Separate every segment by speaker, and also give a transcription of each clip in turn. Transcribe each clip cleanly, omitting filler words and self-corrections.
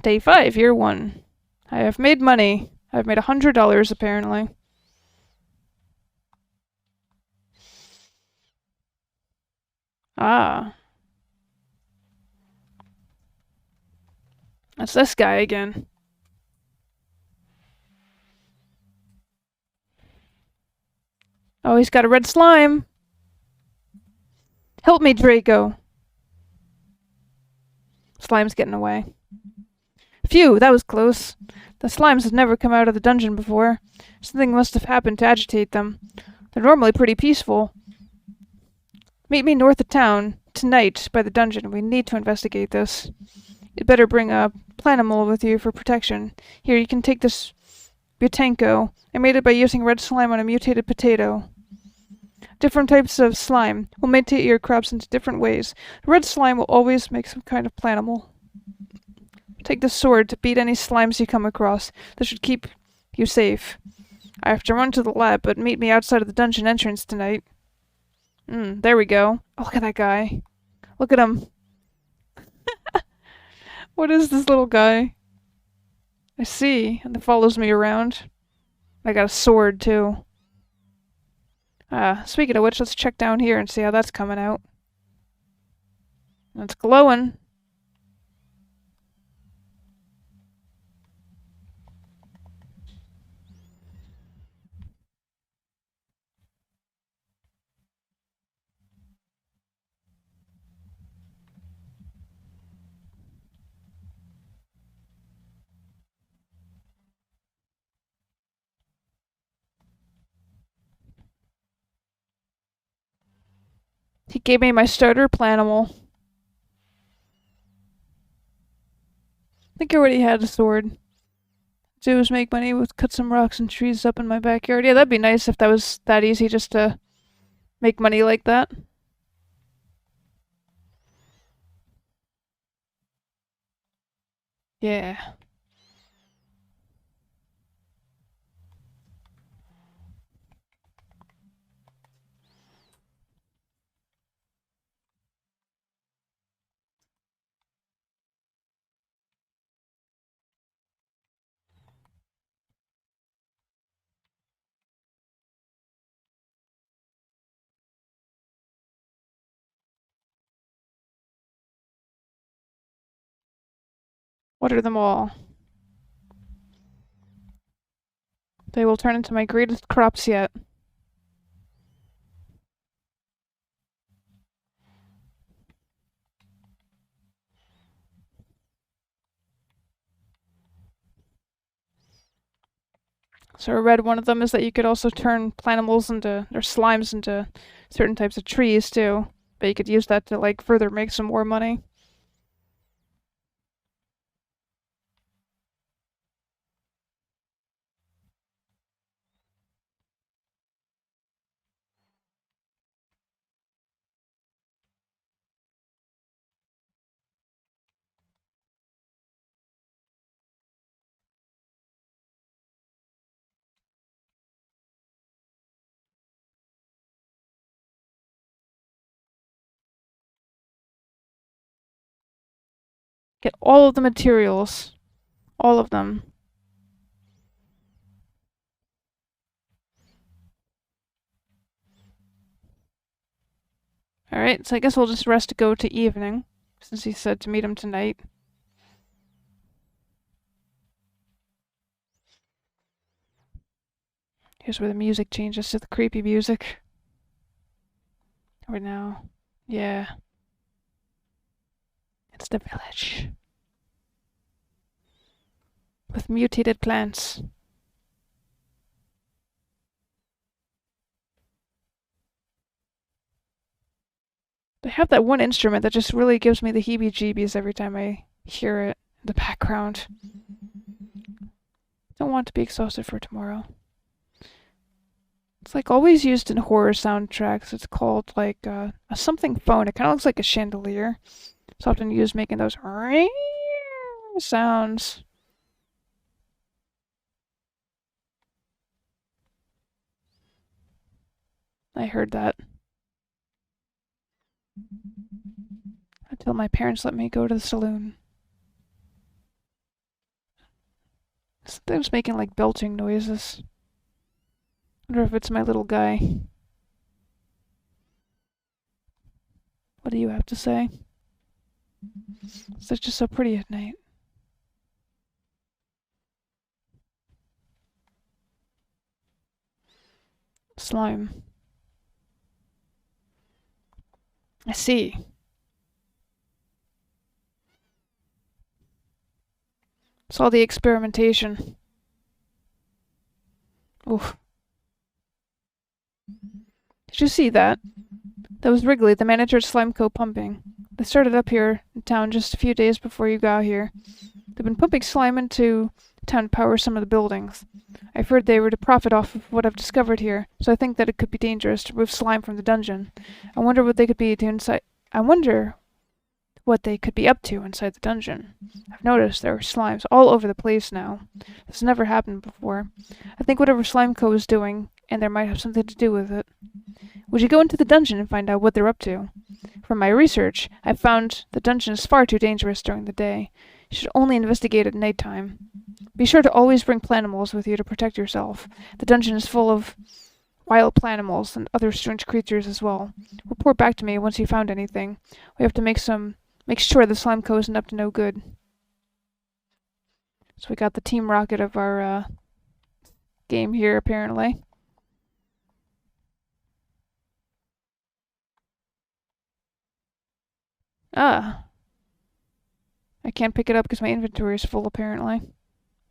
Speaker 1: Day 5, year 1. I have made money. I've made $100 apparently. Ah. That's this guy again. Oh, he's got a red slime. Help me, Draco. Slime's getting away. Phew, that was close. The slimes have never come out of the dungeon before. Something must have happened to agitate them. They're normally pretty peaceful. Meet me north of town, tonight, by the dungeon. We need to investigate this. You'd better bring a Planimal with you for protection. Here, you can take this Butanko. I made it by using red slime on a mutated potato. Different types of slime will mutate your crops into different ways. The red slime will always make some kind of Planimal. Take the sword to beat any slimes you come across. This should keep you safe. I have to run to the lab, but meet me outside of the dungeon entrance tonight. There we go. Oh, look at that guy. Look at him. What is this little guy? I see, and it follows me around. I got a sword, too. Speaking of which, let's check down here and see how that's coming out. It's glowing. He gave me my starter Planimal. I think I already had a sword. Do is make money with cut some rocks and trees up in my backyard. Yeah, that'd be nice if that was that easy just to make money like that. Yeah. What are them all? They will turn into my greatest crops yet. So I read one of them is that you could also turn planimals into, or slimes into certain types of trees too. But you could use that to like further make some more money. Get all of the materials. All of them. Alright, so I guess we'll just rest to go to evening, since he said to meet him tonight. Here's where the music changes to the creepy music. Right now. Yeah. It's the village. With mutated plants. They have that one instrument that just really gives me the heebie-jeebies every time I hear it in the background. Don't want to be exhausted for tomorrow. It's like always used in horror soundtracks. It's called like a something phone. It kind of looks like a chandelier. It's often used making those sounds. I heard that. Until my parents let me go to the saloon. Something's making like belching noises. Wonder if it's my little guy. What do you have to say? It's just so pretty at night. Slime. I see. It's all the experimentation. Oof. Did you see that? That was Wrigley, the manager at Slimeco Pumping. They started up here in town just a few days before you got here. They've been pumping slime into town to power some of the buildings. I've heard they were to profit off of what I've discovered here, so I think that it could be dangerous to remove slime from the dungeon. I wonder what they could be to inside. I wonder what they could be up to inside the dungeon. I've noticed there are slimes all over the place now. This never happened before. I think whatever Slimeco is doing, and there might have something to do with it. Would you go into the dungeon and find out what they're up to? From my research, I've found the dungeon is far too dangerous during the day. You should only investigate at nighttime. Be sure to always bring planimals with you to protect yourself. The dungeon is full of wild planimals and other strange creatures as well. Report back to me once you found anything. We have to make sure the Slimeco isn't up to no good. So we got the Team Rocket of our game here, apparently. Ah. I can't pick it up because my inventory is full, apparently.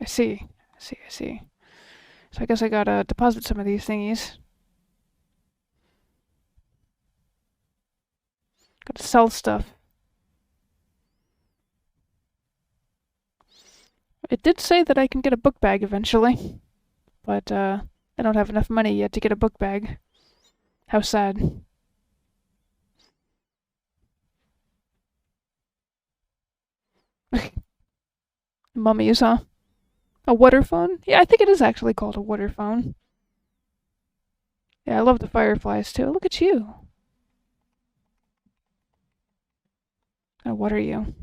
Speaker 1: I see. So I guess I gotta deposit some of these thingies. Gotta sell stuff. It did say that I can get a book bag eventually, but I don't have enough money yet to get a book bag. How sad. Mummies, huh? A water phone? Yeah, I think it is actually called a water phone. Yeah, I love the fireflies too. Look at you. Can I water you?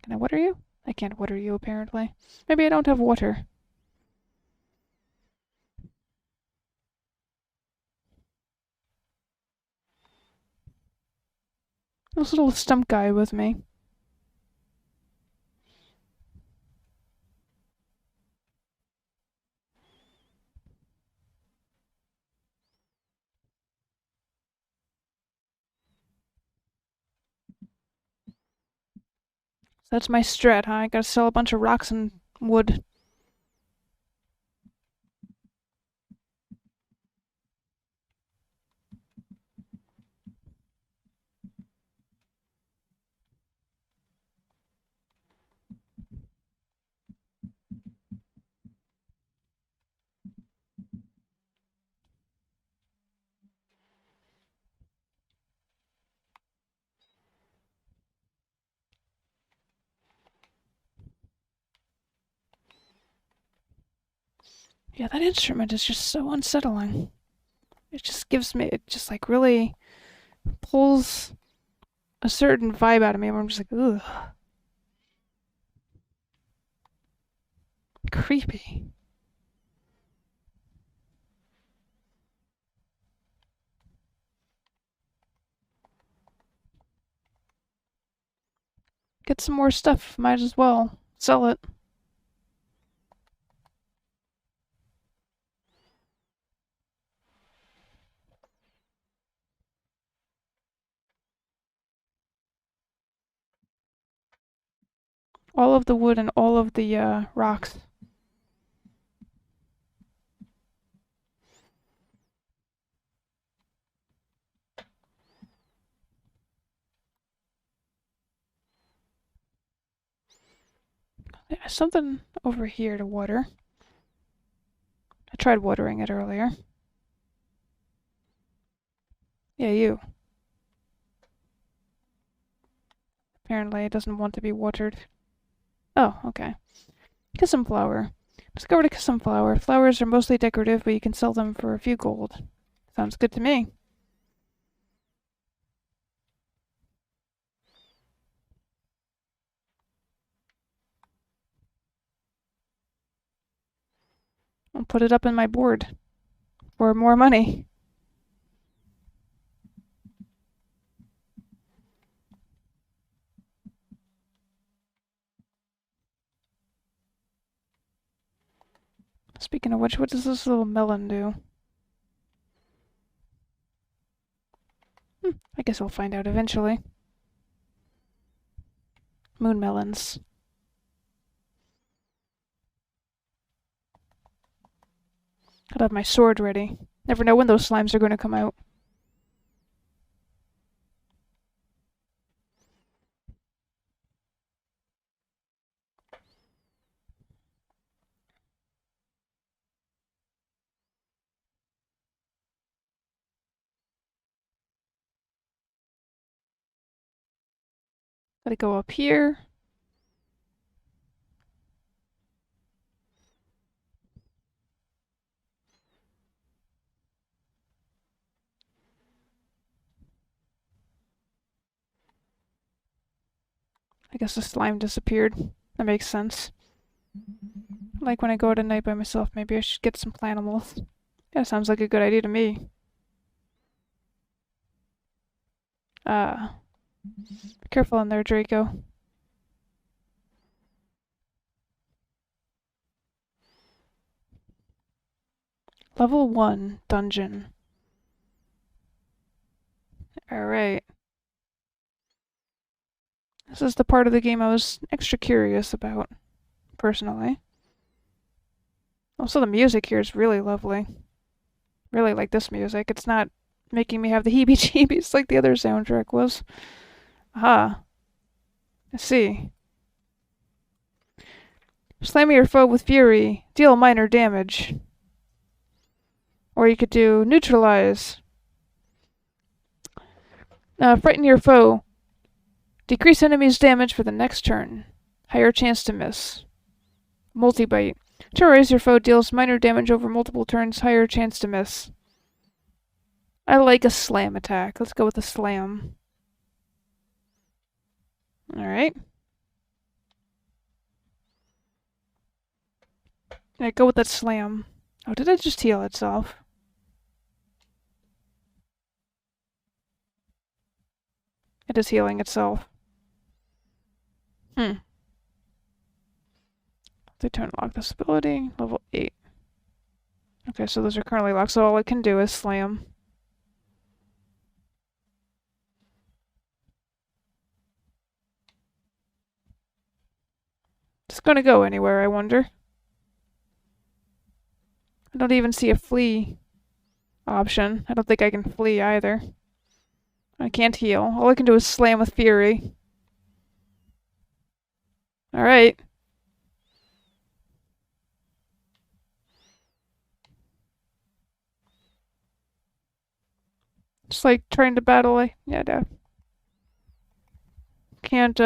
Speaker 1: Can I water you? I can't water you, apparently. Maybe I don't have water. This little stump guy with me. So that's my strat, huh? I gotta sell a bunch of rocks and wood. Yeah, that instrument is just so unsettling. It just like really pulls a certain vibe out of me where I'm just like, ugh. Creepy. Get some more stuff. Might as well sell it. All of the wood and all of the rocks. There's something over here to water. I tried watering it earlier. Yeah, you. Apparently it doesn't want to be watered. Oh, okay. Kissom flower. Discovered a kissom flower. Flowers are mostly decorative, but you can sell them for a few gold. Sounds good to me. I'll put it up in my board for more money. Speaking of which, what does this little melon do? I guess we'll find out eventually. Moon melons. Gotta have my sword ready. Never know when those slimes are going to come out. Gotta go up here. I guess the slime disappeared. That makes sense. Like when I go out at night by myself, maybe I should get some planimals. Yeah, sounds like a good idea to me. Be careful in there, Draco. Level 1 dungeon. Alright. This is the part of the game I was extra curious about, personally. Also, the music here is really lovely. Really like this music. It's not making me have the heebie-jeebies like the other soundtrack was. Aha. I see. Slam your foe with fury. Deal minor damage. Or you could do neutralize. Frighten your foe. Decrease enemy's damage for the next turn. Higher chance to miss. Multi-bite. Terrorize your foe deals minor damage over multiple turns. Higher chance to miss. I like a slam attack. Let's go with a slam. Alright. Yeah, go with that slam. Oh, did it just heal itself? It is healing itself. They don't lock this ability. Level 8. Okay, so those are currently locked, so all it can do is slam. It's gonna go anywhere, I wonder. I don't even see a flee option. I don't think I can flee either. I can't heal. All I can do is slam with fury. Alright. Just like trying to battle. Can't,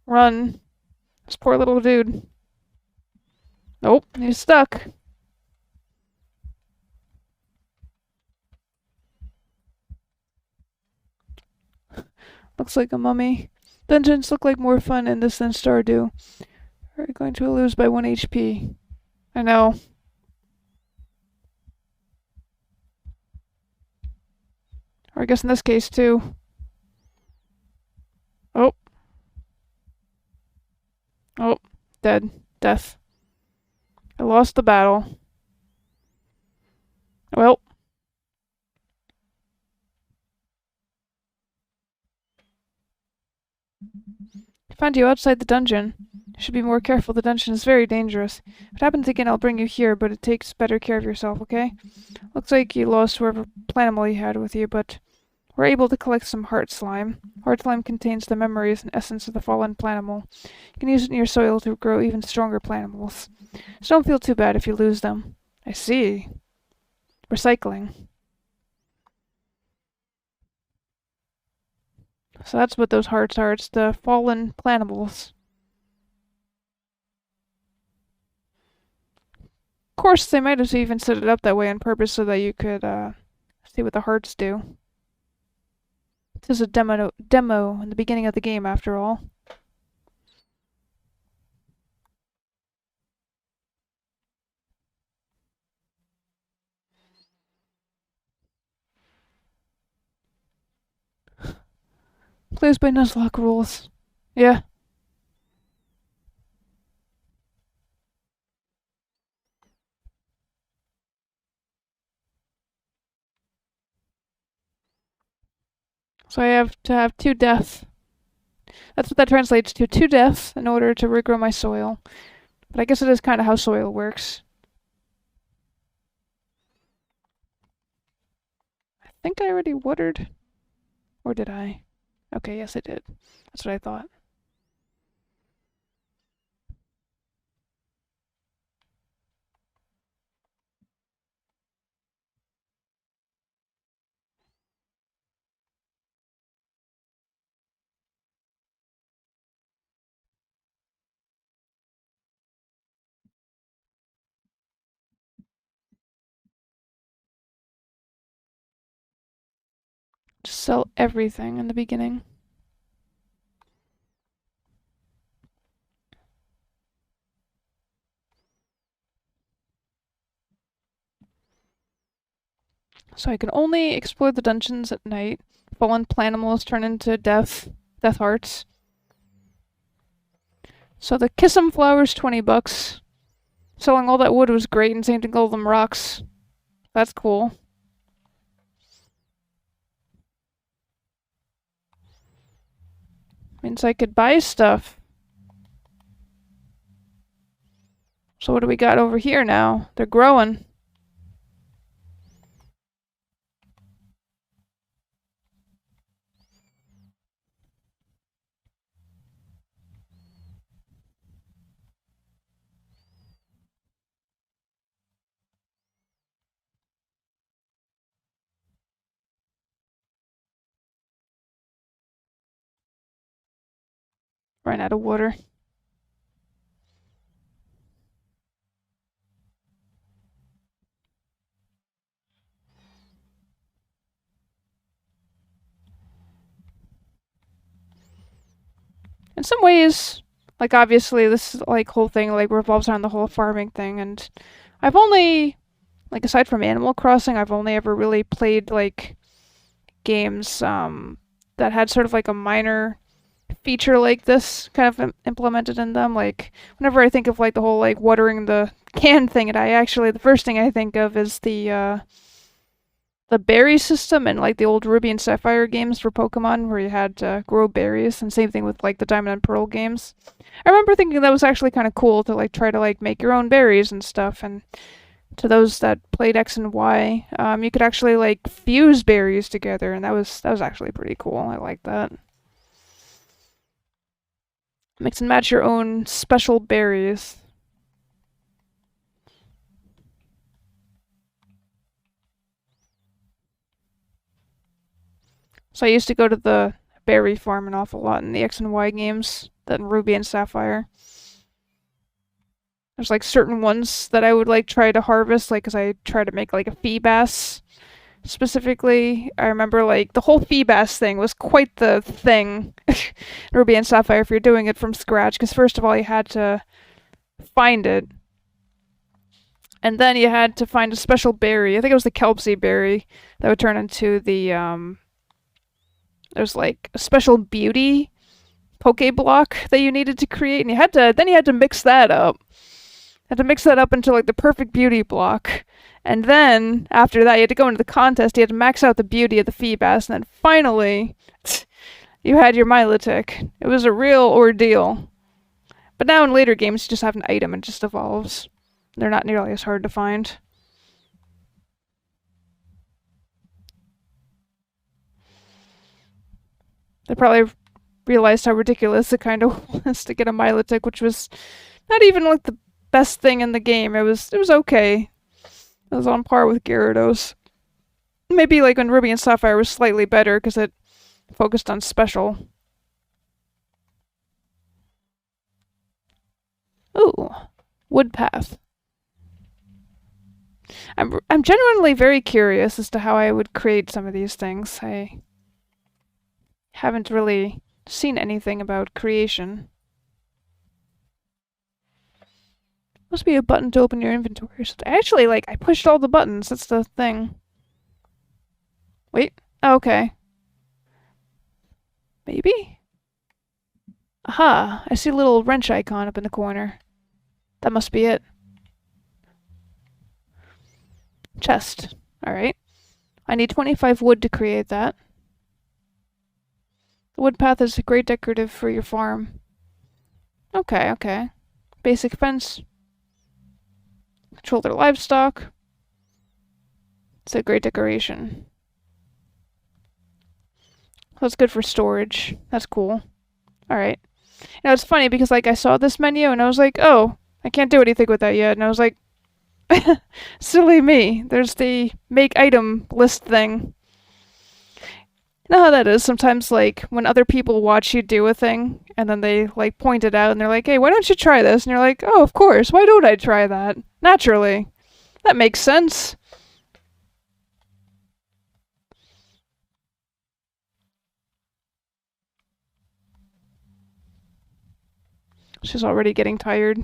Speaker 1: run. This poor little dude. Nope, he's stuck. Looks like a mummy. Dungeons look like more fun in this than Stardew. Are you going to lose by 1 HP? I know. Or I guess in this case, too. Oh. Oh. Dead. Death. I lost the battle. Well. I found you outside the dungeon. You should be more careful. The dungeon is very dangerous. If it happens again, I'll bring you here, but it takes better care of yourself, okay? Looks like you lost whoever Planimal you had with you, but we're able to collect some heart slime. Heart slime contains the memories and essence of the fallen Planimal. You can use it in your soil to grow even stronger Planimals. So don't feel too bad if you lose them. I see. Recycling. So that's what those hearts are. It's the fallen Planimals. Of course, they might have even set it up that way on purpose so that you could see what the hearts do. This is a demo in the beginning of the game, after all. Plays by Nuzlocke rules. Yeah. So I have to have 2 deaths. That's what that translates to. 2 deaths in order to regrow my soil. But I guess it is kind of how soil works. I think I already watered. Or did I? Okay, yes I did. That's what I thought. Just sell everything in the beginning. So I can only explore the dungeons at night. Fallen planimals turn into death hearts. So the Kiss 'em flowers, $20. Selling all that wood was great, and same thing all them rocks. That's cool. Means I could buy stuff. So what do we got over here now? They're growing. Ran out of water. In some ways, like obviously this like whole thing like revolves around the whole farming thing, and I've only like aside from Animal Crossing, I've only ever really played like games that had sort of like a minor feature like this kind of implemented in them. Like whenever I think of like the whole like watering the can thing, and the first thing I think of is the berry system and like the old Ruby and Sapphire games for Pokemon where you had to grow berries, and same thing with like the Diamond and Pearl games. I remember thinking that was actually kind of cool to like try to like make your own berries and stuff. And to those that played X and Y, you could actually like fuse berries together, and that was actually pretty cool. I like that. Mix and match your own special berries. So I used to go to the berry farm an awful lot in the X and Y games, that in Ruby and Sapphire. There's like certain ones that I would like try to harvest, like because I try to make like a Feebas specifically. I remember like the whole Feebas thing was quite the thing in Ruby and Sapphire if you're doing it from scratch, because first of all you had to find it, and then you had to find a special berry. I think it was the Kelpsy berry that would turn into the there's like a special beauty Pokeblock that you needed to create, and you had to mix that up. Had to mix that up into like the perfect beauty block. And then after that you had to go into the contest, you had to max out the beauty of the Feebas, and then finally you had your Milotic. It was a real ordeal. But now in later games you just have an item and it just evolves. They're not nearly as hard to find. They probably realized how ridiculous it kind of was to get a Milotic, which was not even like the best thing in the game. It was okay. It was on par with Gyarados. Maybe like when Ruby and Sapphire was slightly better because it focused on special. Ooh, wood path. I'm genuinely very curious as to how I would create some of these things. I haven't really seen anything about creation. Must be a button to open your inventory. Actually, like, I pushed all the buttons. That's the thing. Wait. Oh, okay. Maybe? Aha! I see a little wrench icon up in the corner. That must be it. Chest. Alright. I need 25 wood to create that. The wood path is great decorative for your farm. Okay, okay. Basic fence. Control their livestock. It's a great decoration. That's good for storage. That's cool. Alright. Now it's funny because like I saw this menu and I was like, oh, I can't do anything with that yet. And I was like, silly me. There's the make item list thing. You know how that is? Sometimes like when other people watch you do a thing and then they like point it out and they're like, hey, why don't you try this? And you're like, oh, of course. Why don't I try that? Naturally. That makes sense. She's already getting tired.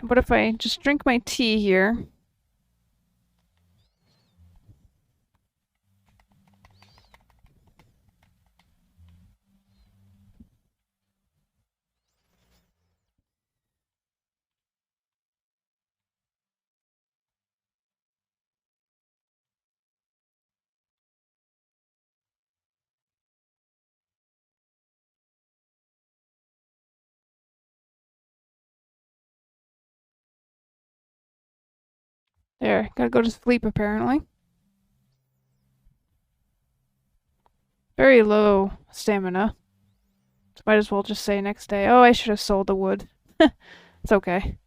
Speaker 1: What if I just drink my tea here? There, gotta go to sleep apparently. Very low stamina. So might as well just say next day, oh, I should have sold the wood. It's okay.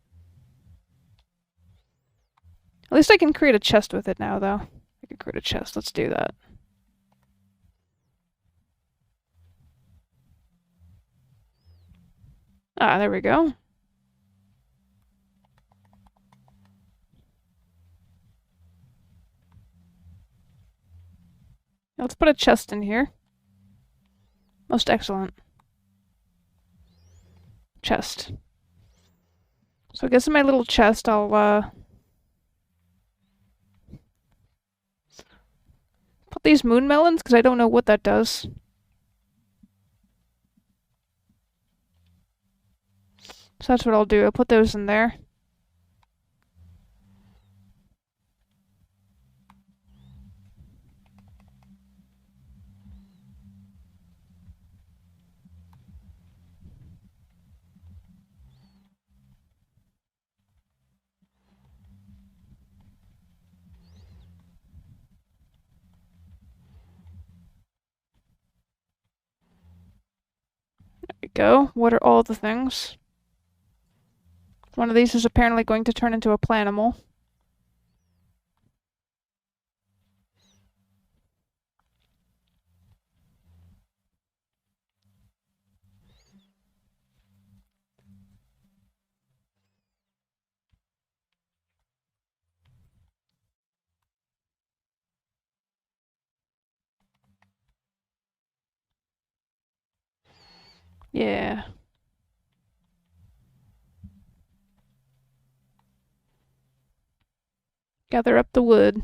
Speaker 1: At least I can create a chest with it now, though. I can create a chest. Let's do that. Ah, there we go. Let's put a chest in here. Most excellent. Chest. So I guess in my little chest, I'll put these moon melons, because I don't know what that does. So that's what I'll do. I'll put those in there. There we go. What are all the things? One of these is apparently going to turn into a planimal. Yeah. Gather up the wood.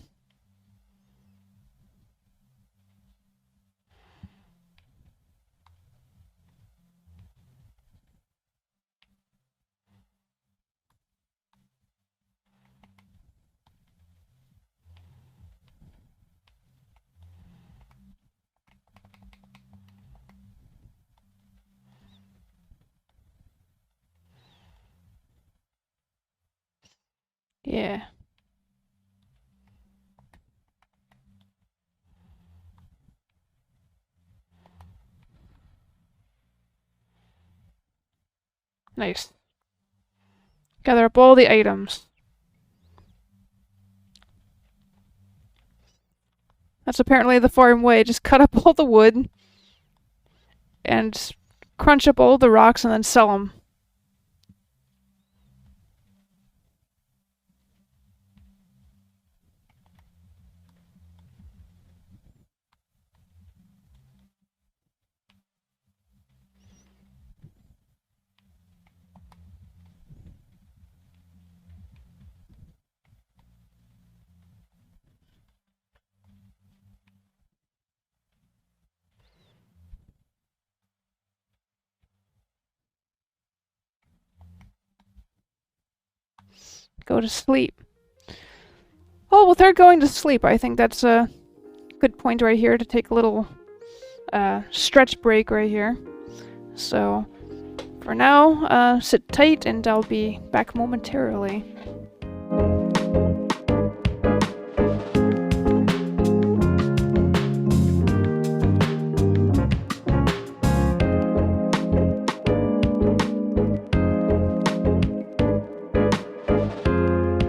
Speaker 1: Yeah. Nice. Gather up all the items. That's apparently the farm way. Just cut up all the wood and crunch up all the rocks and then sell them. go to sleep. Well, with her going to sleep, I think that's a good point right here to take a little stretch break right here. So, for now, sit tight and I'll be back momentarily.